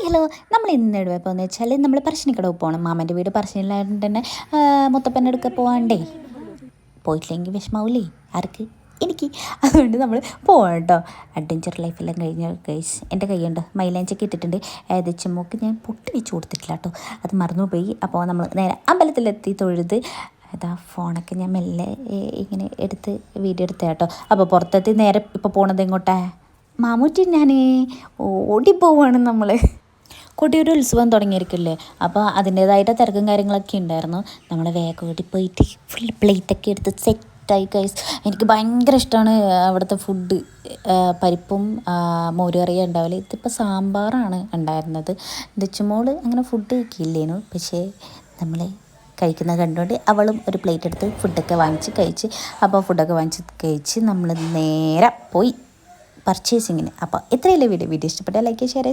Hello. നമ്മൾ ഇന്ന് എവിടെ പോകുന്നത് വെച്ചാൽ നമ്മൾ പറശ്ശിനിക്കടവ് പോകണം. മാമൻ്റെ വീട് പറശ്ശിനിലായതുകൊണ്ട് തന്നെ മുത്തപ്പൻ്റെ അടുക്ക പോകാണ്ടേ. പോയിട്ടില്ലെങ്കിൽ വിഷമാവൂലേ ആർക്ക്? എനിക്ക്. അതുകൊണ്ട് നമ്മൾ പോകണം കേട്ടോ. അഡ്വഞ്ചർ ലൈഫെല്ലാം കഴിഞ്ഞ ഗൈസ് എൻ്റെ കൈയുണ്ട് മൈലാഞ്ചൊക്കെ ഇട്ടിട്ടുണ്ട്. ചുമക്ക് ഞാൻ പൊട്ടി വെച്ച് കൊടുത്തിട്ടില്ല കേട്ടോ, അത് മറന്നുപോയി. അപ്പോൾ നമ്മൾ നേരെ അമ്പലത്തിലെത്തി തൊഴുത് ഫോണൊക്കെ ഞാൻ മെല്ലെ ഇങ്ങനെ എടുത്ത് വീഡിയോ എടുത്ത കേട്ടോ. അപ്പോൾ പുറത്തെത്തി നേരെ ഇപ്പോൾ പോണത് എങ്ങോട്ടാ? മാമൂറ്റി ഞാൻ ഓടിപ്പോവാണ് നമ്മൾ. കൊടിയൊരു ഉത്സവം തുടങ്ങിയിരിക്കില്ലേ, അപ്പോൾ അതിൻ്റേതായിട്ട് തിരക്കും കാര്യങ്ങളൊക്കെ ഉണ്ടായിരുന്നു. നമ്മൾ വേഗം ഓടിപ്പോയിട്ട് ഫുൾ പ്ലേറ്റൊക്കെ എടുത്ത് സെറ്റായി ഗൈസ്. എനിക്ക് ഭയങ്കര ഇഷ്ടമാണ് അവിടുത്തെ ഫുഡ്. പരിപ്പും മോരുകറിയും ഉണ്ടാവില്ല, ഇതിപ്പോൾ സാമ്പാറാണ് ഉണ്ടായിരുന്നത്. ദച്ചുമോൾ അങ്ങനെ ഫുഡ് കഴിക്കില്ലേനു, പക്ഷേ നമ്മൾ കഴിക്കുന്നത് കണ്ടുകൊണ്ട് അവളും ഒരു പ്ലേറ്റ് എടുത്ത് ഫുഡൊക്കെ വാങ്ങിച്ച് കഴിച്ച്. അപ്പോൾ ഫുഡൊക്കെ വാങ്ങിച്ച് കഴിച്ച് നമ്മൾ നേരെ പോയി പർച്ചേസിങ്ങിന്. അപ്പോൾ ഇത്രയല്ലേ വീഡിയോ ഇഷ്ടപ്പെട്ടാൽ ലൈക്ക് ഷെയർ